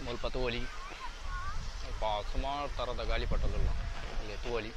ಮುಲ್ಪ ತೋಲಿ ಸುಮಾರು ಥರದ ಗಾಳಿಪಟಗಳೆಲ್ಲ ಇಲ್ಲಿ ತೋಲಿ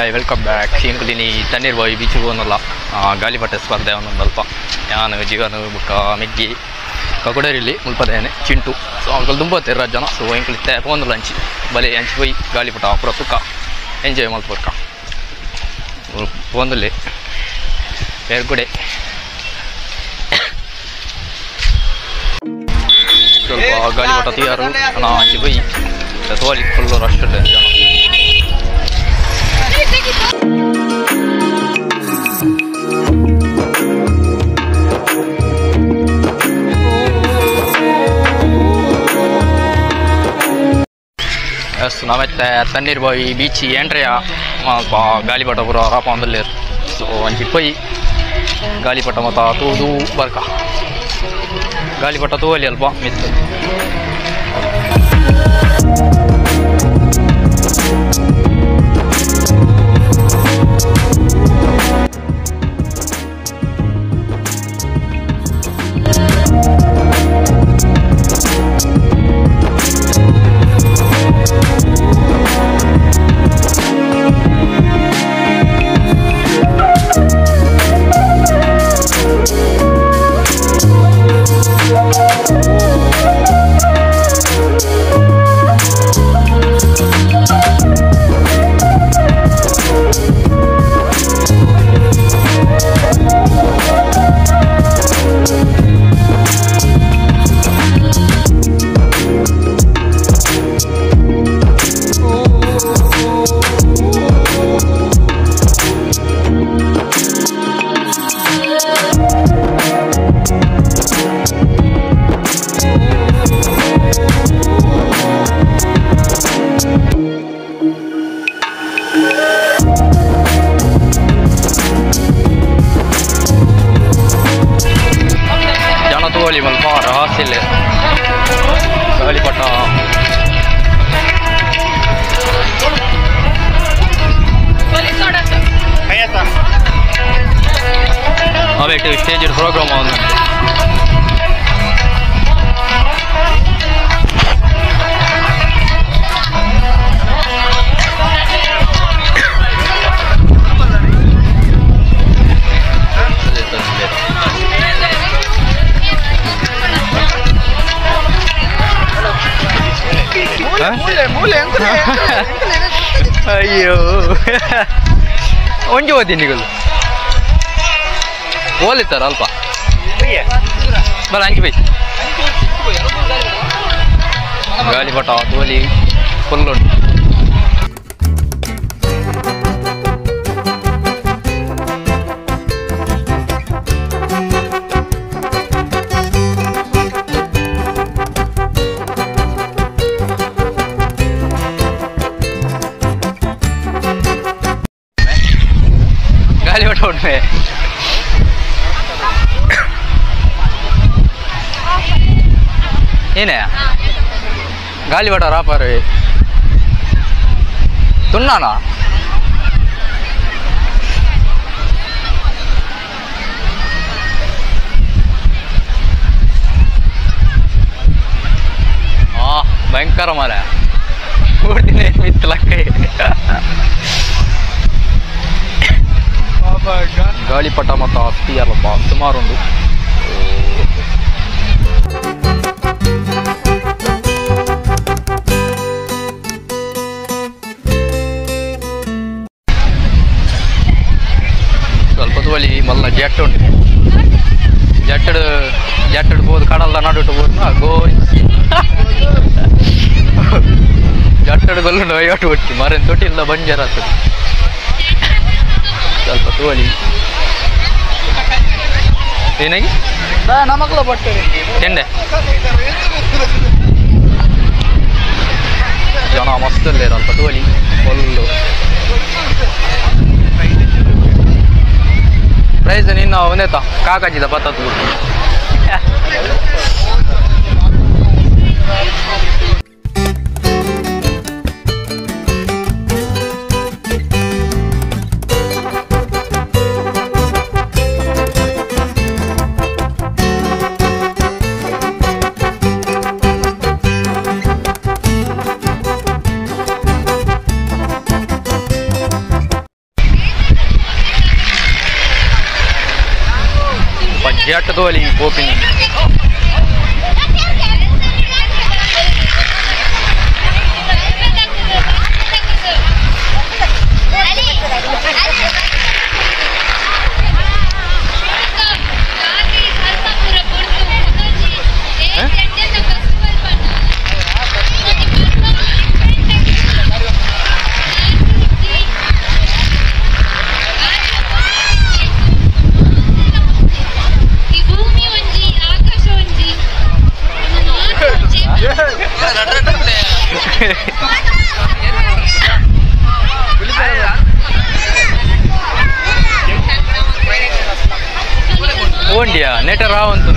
ವೆಲ್ಕಮ್ ಬ್ಯಾಕ್. ಇಂಕುಲಿನಿ ತಣ್ಣೀರ್ಬಾವಿ ಬೀಚಿಗೆ ಹೋನಲ್ಲ ಗಾಳಿಪಟ ಸ್ಪರ್ಧೆ ಅವನೊಂದಲ್ಪ ನಾನು ಜೀವನ ಬುಕ್ಕ ಮೆಗ್ಗಿ ಕಗುಡರಿಲಿ ಮುಲ್ಪದೇನೆ ಚಿಂಟು ಸೊ ಅಂಕಲ್ ತುಂಬ ತೆರ ಜನ ಸೊ ಇಂಕುಲಿತ್ತೆ ಫೋನ್ ಲಂಚಿ ಬಲೆ ಹಂಚಿ ಹೋಗಿ ಗಾಳಿಪಟ ಪುರ ಸುಖ ಎಂಜಾಯ್ ಮಲ್ಪರ್ಕ ಫೋನಲ್ಲಿ ಬೇರ್ಗುಡೆ ಸ್ವಲ್ಪ ಗಾಳಿಪಟ ತೀಯಾರು ನಾನು ಹಂಚಿ ಹೋಗಿ ತೋಲಿ ಫುಲ್ಲು ರಶ್ ಇದೆ ಜನ. ನಾವತ್ತೆ ತಣ್ಣೀರ್ಬಾವಿ ಬೀಚಿ ಎಂಟ್ರೆಯ ಗಾಳಿಪಟ ಪುರ ರಾಪ ಒಂದಲ್ಲಿ ಸೊ ಒಂಚಿ ಪೈ ಗಾಳಿಪಟ ಮತ್ತು ತೂದು ಬರ್ಕ ಗಾಳಿಪಟ ತೂವಲ್ಲಿ ಅಲ್ಪ ಮಿತ್ತು ಮಲ್ಪ ರಹಸ್ಯ ಗಾಳಿಪಟ ಅವೇಟ್ ಸ್ಟೇಜ್ ಪ್ರೋಗ್ರಾಮ್ ಅವನು ಅಯ್ಯೋ ಒಂಜಿ ಓದಿನಿಗಳು ಓಲಿತ್ತಾರ ಅಲ್ಪ ಬರ ಅಂಕಿ ಬೈ ಗಾಳಿಪಟ ತೋಲಿ ಫುಲ್ ಉಂಟು. ಗಾಳಿಪಟ ಉಂಟೆ ಏನೇ ಗಾಳಿಪಟ ರಾಪಾರು ತುಣ್ಣಾನ ಭಯಂಕರ ಮರ ಕೂಡ್ತೀನಿ ಮಿತ್ತಲಕ್ಕೈ ಗಾಳಿಪಟ ಮತ್ತು ಅಸ್ತಿ ಅಲ್ಲಪ್ಪ ಸುಮಾರೊಂದು ಸ್ವಲ್ಪ ತೋಲಿ ಮಲ್ಲ ಜೆಟ್ ಉಂಟು ಜೆಟ್ಟಡ್ ಬೋದು ಕಡಲ್ಲ ನಡುಟು ಬೋದು ಗೋಯ್ ಜಟ್ಟಡ್ ಗೊಲ್ಲು ಒಯ್ಯೋಟು ಒಟ್ಟಿ ಮರೇನು ತೊಟ್ಟಿಲ್ಲ ಬಂಜಾರ ಆಗ್ತದೆ ಸ್ವಲ್ಪ ತೋಲಿ ಏನಾಗಿ ನಮಗ್ಲ ಬರ್ತೇವೆ ತಿಂಡೆ ಜನ ಮಸ್ತ್ ಇರಲ್ಪ ಟೋಲಿ ಫುಲ್ಲು ಪ್ರೈಸ್ ನಿನ್ನ ಒಂದೇತ ಕಾಕಾಜಿದ ಪತ್ತತ್ತು ಜಟ್ಟದು ಅಲ್ಲಿ ಗೋಪಿನಿ ಓಂಡಿಯಾ ನೆಟ ರಾವಂತು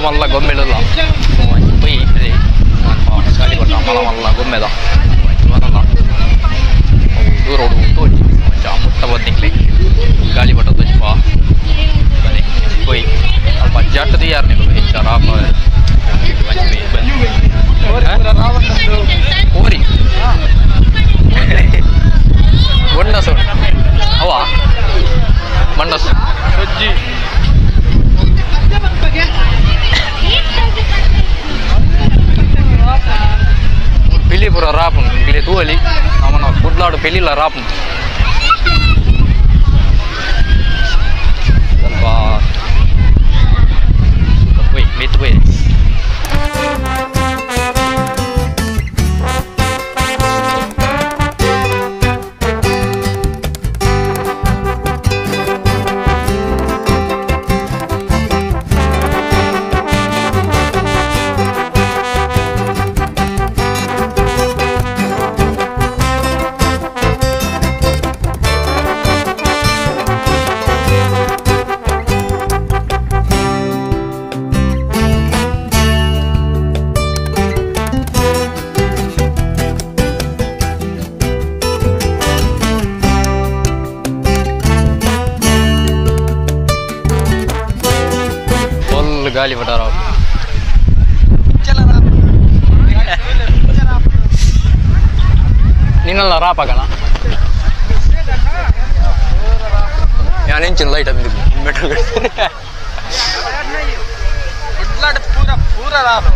ಮಲ್ಲ ಗೊಂಬೆಲ್ಲ ಪೊಯ್ ಗಾಡಿ ಕೊಟ್ಟ ಮಲ್ಲ ಗೊಂಬೆದ ಇವನಲ್ಲ ದೂರ ತೋಜಿ ಮುಟ್ಟ ಬದ್ನಿಕ್ಲಿ ಗಾಳಿ ಬಟ್ಟ ತುಜ್ಪ ಬನ್ನಿ ಪೊಯ್ ಸ್ವಲ್ಪ ಜಟ್ಟದು ಯಾರು ನೀವು ಹೆಚ್ಚ ರಾಪ ಓರಿ ಮಂಡಸ ಅವ ಮಂಡಸ ಸಜ್ಜಿ పిల్లిపుర రాపును పిల్లి తూలి మన గుడ్లాడు పెళ్ళిళ్ళ రాపును ಸ್ವಲ್ಪ పోయి మెత్తిపోయి ಗಾಳಿ ಬಟಾರ ನಿನ್ನಲ್ಲ ರಾಪಾಗಣ ಯಾನೆಂಚಿನ ಲೈಟ್ ಅಂದಿದ್ದು ಮೆಟ್ರೋ ಪೂರ ರಾಪ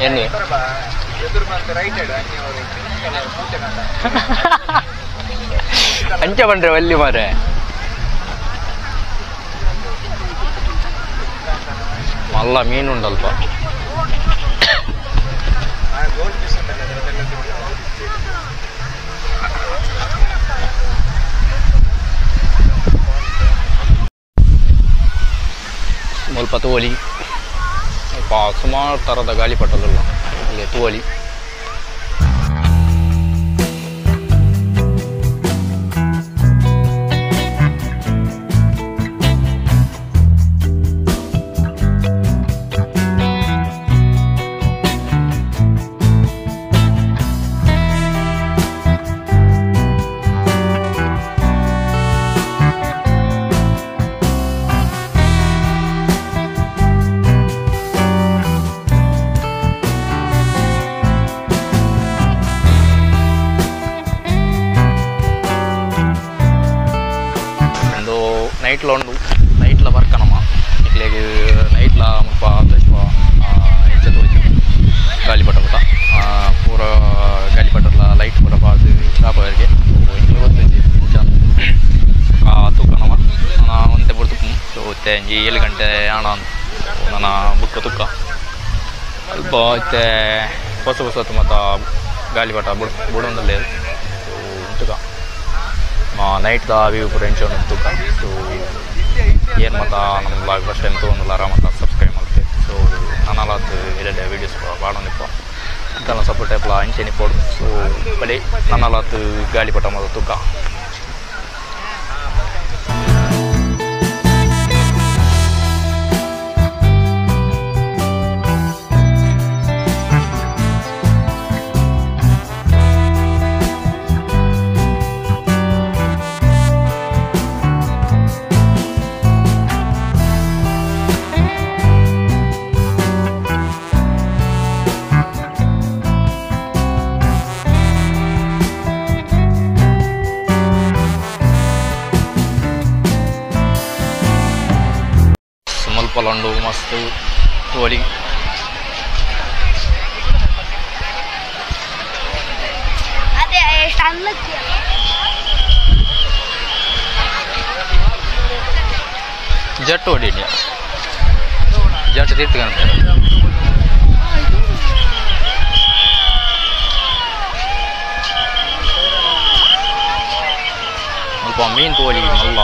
ಏನು ಅಂಚೆ ಬಂದ್ರೆ ಅಲ್ಲಿ ಮಾರೆ ಮಲ್ಲ ಮೀನುಂಡಲ್ಪ ಸ್ವಲ್ಪ ತೋಲಿ ಸುಮಾರು ಥರದ ಗಾಳಿಪಟಲ್ಲ ಇಲ್ಲಿ ತೋಲಿ నైట్లో ఉండు నైట్లో వర్కనమ్మా ఇట్లకి నైట్లో ముప్ప ఎంచతో ಗಾಳಿಪಟ ಊಟ ಪೂರ ಗಾಳಿಪಟಲ್ಲ ಲೈಟ್ ಪೂರ ಬಾಳ್ದು ಕಾಪವರಿಗೆ ಇಂట్లో ಗೊತ್ತಿದ್ದೆ ತೂಕನಮ್ಮ ಒಂದೇ ಬುಡ ತುಕ್ಕು ಸೊ 7 ಗಂಟೆ ಹಣ ನನ್ನ ಬುಕ್ಕ ತುಕ್ಕ ಸ್ವಲ್ಪ ಮತ್ತೆ ಹೊಸ ಮತ್ತು ಗಾಳಿಪಟ ಬುಡೊಂದಲ್ಲೇ ತುಕ ನೈಟ್ದ ವ್ಯೂ ಪೂರ ಎಂಚೋಣ ತುಕ ಸೊ ಏನು ಮತ್ತು ನಮ್ಮ ಬ್ಲಾಗ್ ಫಸ್ಟ್ ಟೈಮ್ ತೊಗೊಂಡಲ್ಲ ಮತ್ತು ಸಬ್ಸ್ಕ್ರೈಬ್ ಮಾಡ್ತೆ ಸೊ ನನ್ನಲ್ಲತ್ತು ಎರಡೆ ವೀಡಿಯೋಸ್ ಬಾಡೋನಿಪ್ಪ ಇದೆಲ್ಲ ಸಪೋರ್ಟ್ ಎಲ್ಲ ಅಂಚೆನಿ ಪೋಡು ಸೊ ಬಳಿ ನನ್ನಲ್ಲತ್ತು ಗಾಳಿಪಟ ಮತ್ತು ತುಕ ಪಲಂಡು ಮಸ್ತ್ ತೋಲಿ ಜಟ್ ಹೊಡಿದ್ಯಾ ಜಟ್ ತಿರ್ತ್ಕಂತ ಸ್ವಲ್ಪ ಮೀನು ತೋಲಿ ಮಲ್ಲ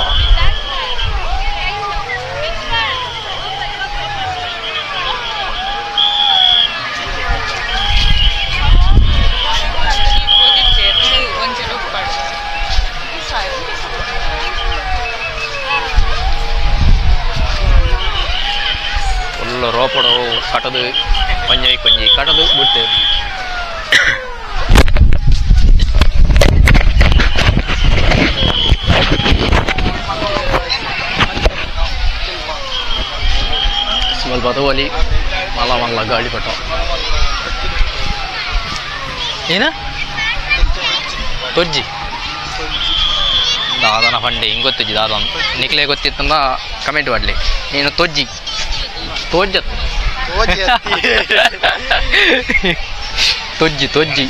ರೋಪಡು ಕಟದು ಕೊಂಜಿ ಕಟದು ಬಿಟ್ಟು ಸ್ವಲ್ಪ ತೋಲಿ ಮಲ್ಲ ಗಾಳಿಪಟ ಏನ ತೊಜ್ಜಿ ದಾದನ ಫಂಡೆ ಹಿಂಗೆ ಗೊತ್ತಿಜ್ಜಿ ದಾದನ ನಿಕ್ಲೆ ಗೊತ್ತಿತ್ತಂದ ಕಮೆಂಟ್ ಮಾಡಲಿ ನೀನು ತೊಜ್ಜಿ ತೊಜ್ಜಿ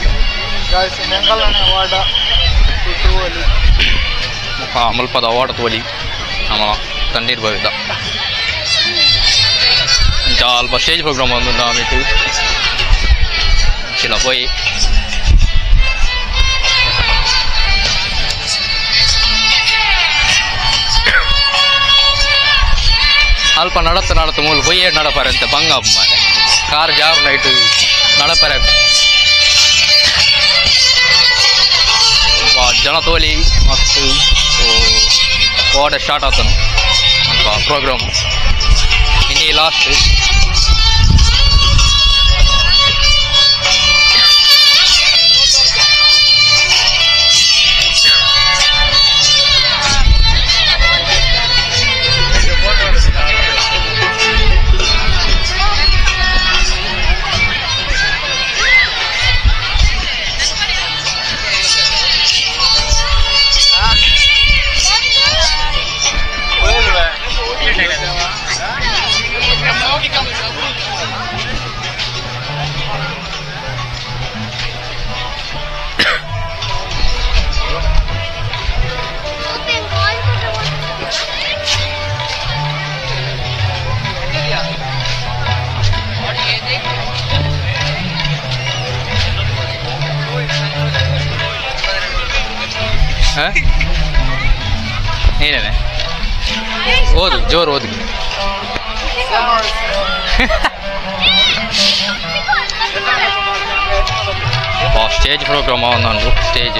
ಮುಲ್ಪದ ವಾಡ ತೋಲಿ ನಮ್ಮ ತಣ್ಣೀರು ಬವಿದ ಸ್ವಲ್ಪ ಸ್ಟೇಜ್ ಪ್ರೋಗ್ರಾಮ್ ಒಂದು ನಾವಿಟ್ಟು ಚಿಲ್ಲ ಪೋಯಿ ಅಲ್ಪ ನಡತ್ತು ಮೂಲ ಬೊಯ್ಯೆ ನಡಪಾರೆ ಅಂತ ಬಂಗಪ್ಪ ಮಾರೆ ಕಾರ್ ಜಾರು ನೈಟ್ ನಡಪಾರೆ ಜನ ತೋಲಿ ಮಸ್ತ್ ಓಡ ಸ್ಟಾರ್ಟ್ ಆತನು ಅಂತ ಪ್ರೋಗ್ರಾಮ್ ಇನ್ನೀ ಲಾಸ್ಟ್ Come ನೀನೇನೆ ಓದು ಜೋರು ಓದು ಸ್ಟೇಜ್ ಪ್ರೋಗ್ರಾಮ್ ಅವನೊಂದು ಸ್ಟೇಜ್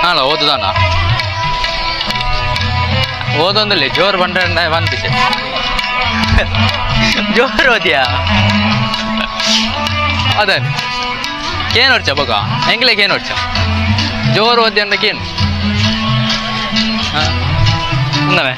ಅಲ್ಲ ಓದುದಾನ ಓದೊಂದಲ್ಲಿ ಜೋರು ಬಂದ್ರೆ ಬಂದಿದ್ದೆ ಜೋರು ಓದಿಯಾ ಅದನ್ನು ಏನು ಹೊಡ್ಚ ಬಗ ಹೆಂಗ್ಲಿಗೆ ಏನು ಹೊಡ್ಚ ಜೋರು ಓದಿ ಅಂದ್ರೆ ಏನು ಹಾಂ ಇನ್ನವೇ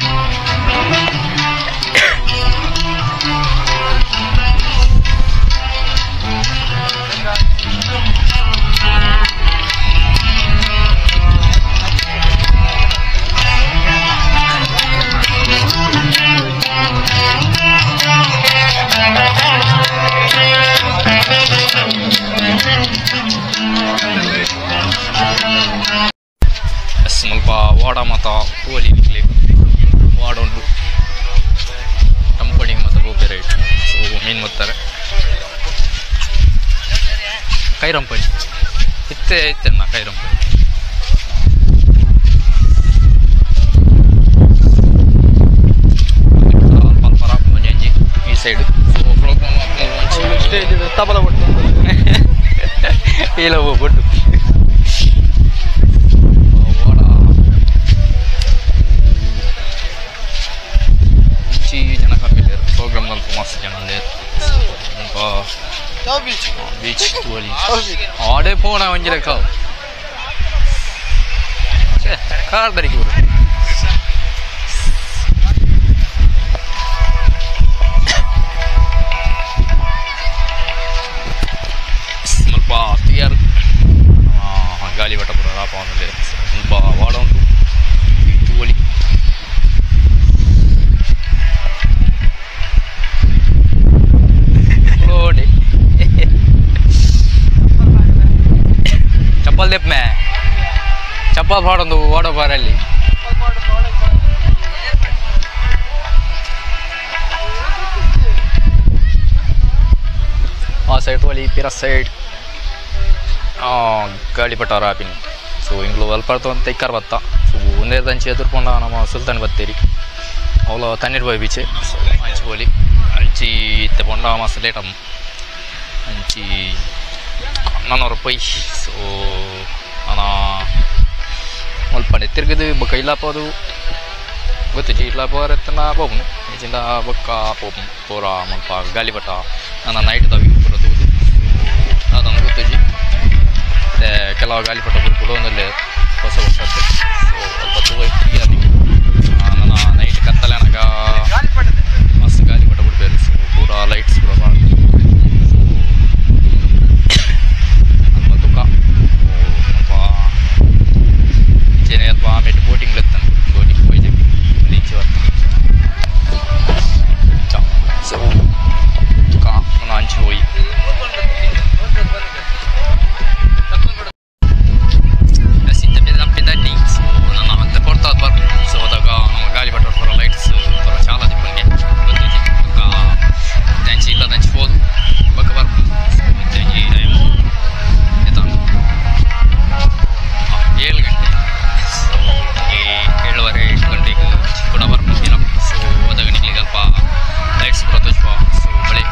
ಸ್ವಲ್ಪ ವಾಡ ಮತ್ತು ಕೋಳಿ ವಾಡ ಉಂಟು ಟಂಪಣಿಗೆ ಮತ್ತು ಗೋಪಿ ರೈಟ್ ಸೊ ಮೀನು ಮುತ್ತಾರೆ ಕೈರಂಪಣಿ ಇತ್ತೆನ್ನ ಕೈರಂಪಣಿ ಪರ ಮಂಜಿ ಈ side so program stage tabla ಕೊಟ್ಟು ಇಲ್ಲ ಹೋಗ್ಬಿಟ್ಟು ಜನ ಕಮ್ಮಿ ಪ್ರೋಗ್ರಾಮ್ ಸ್ವಲ್ಪ ಮಸ್ತ್ ಜನ ಬೀಚ್ ತೋಲಿ ಆಡೇ ಫೋನ್ ಒಂಜಿರ ಕಾವು ಕಾರ್ ದರಿಗೆ ಬರು ಸ್ವಲ್ಪ ಕ್ಲಿಯರ್ ಗಾಳಿಪಟ ಪುರ ರಾಪವನಲ್ಲಿ ಸ್ವಲ್ಪ ವಾಡ ಉಂಟು ತೋಲಿ चप्पल देप में चप्पल फाड़ो वाड़ो बाರಲ್ಲಿ ಆ ಸೈಡ್ ವಾಲಿ ಪಿರ ಸೈಡ್ ಗಾಳಿಪಟ ರಾಪಿನಿ ಸೊ ಇಂಗ್ಲು ಅಲ್ಪರ್ತು ಅಂತ ಇಕ್ಕರ್ ಬತ್ತ ಸೊ ಒಂದೇ ದಂಚಿ ಎದುರ್ಕೊಂಡ ನಮ್ಮ ಸುಲ್ತಾನ್ ಬತ್ತೇರಿ ಅವಳು ತಣ್ಣೀರು ಬಾಯ್ ಬೀಚೆ ಸೊ ಅಂಚಿ ಹೋಲಿ ಅಂಚಿ ಇತ್ತೆ ಬೊಂಡ ಮಸ್ತ್ ಲೇಟಮ್ ಅಂಚಿ ₹400 ಸೊ ನಾನು ಮಲ್ಪಡೆ ತಿರ್ಗದು ಬೊಕ್ಕ ಇಲ್ಲಪ್ಪದು ಗೊತ್ತಿಜ್ಜಿ ಇಲ್ಲಪ್ಪರತ್ತನ ಹೋಗ್ನು ಈಚಿಂದ ಬೊಕ್ಕ ಪೋಪು ಪೂರ ಮಲ್ಪ ಗಾಳಿಪಟ ನನ್ನ ನೈಟ್ ತವಿ ಪೂರ ತೂದು ಅದನ್ನು ಗೊತ್ತಿಜ್ಜಿ ಮತ್ತು ಕೆಲವು ಗಾಳಿಪಟ ಬುರ್ಕುಡು ಒಂದಲ್ಲಿ ಹೊಸ ವರ್ಷದ್ದು ಸೊ ಸ್ವಲ್ಪ ತೂವ ನನ್ನ ನೈಟ್ ಕತ್ತಲೆನಾಗ ಮಸ್ತ್ ಗಾಳಿಪಟ ಬಿಡ್ಬೇಕು ಸೊ ಪೂರ ಲೈಟ್ಸ್ ಪೂರ ಆಮೇಲೆ ಬೋಟಿಂಗ್ ಲೆತ್ತಾನೆ ಬೋಟಿಂಗ್ ಹೋಯ್ತು ಬೀಚ್ ಸೊ ನಾನು ಹಂಚಿ ಹೋಗಿ ಪಿದಾಟಿ ಸೊ ನಾನು ಮತ್ತೆ ಕೊಡ್ತಾ ಬರ್ತೀನಿ ಸೊ ಹೋದಾಗ ನಮ್ಮ ಗಾಳಿ ಬಟ್ಟೆ ಬರೋ ಲೈಟ್ಸ್ ಬರೋ ಚಾಲ ದಿಪ್ಪಂಗೆ ಗೊತ್ತಿದ್ದಿ ದಂಚಿ ಇಲ್ಲ ದಂಚಿ ಹೋದು ಬಕ್ಕ ಬರ್ಬೋದು ದಂಚಿ ಟೈಮು ಆಯ್ತಾ 7 ಗಂಟೆ 7:30 ಗಂಟೆಗೆ ಕೂಡ ಬರ್ಬೋದು ಸೊ ಹೋದಾಗ ನಿಗ್ಲಿಗೆ ಸ್ವಲ್ಪ ಲೈಟ್ಸ್ ಬರೋದು ಸೊ ಬಳೆ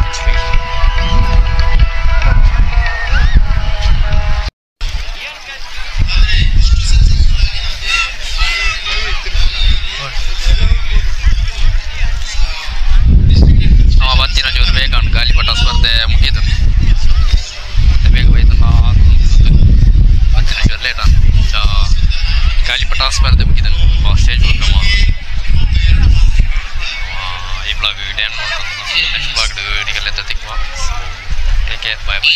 ಬರ್ತೀರ ಜೋರು ಬೇಗ ಗಾಳಿಪಟ ಸ್ಪರ್ಧೆ ಮುಗಿದು ಮತ್ತೆ ಬೇಗ ಹೋಯ್ತು ಬರ್ತೀರ ಜೋರು ಲೇಟ್ ಅಂತ ಗಾಳಿಪಟ ಸ್ಪರ್ಧೆ ಮುಗಿದ ಸ್ಟೇಜ್ ಪ್ರೋಗ್ರಾಮ್ ಈ ಬ್ಲಾಗ್ ಡ್ಯಾನ್ ನೋಡ್ಕೊಂಡು ನೆಕ್ಸ್ಟ್ ಬ್ಲಾಗ್ ನಿಗೆಲ್ಲ ತಿಕ್ಕ so take care bye by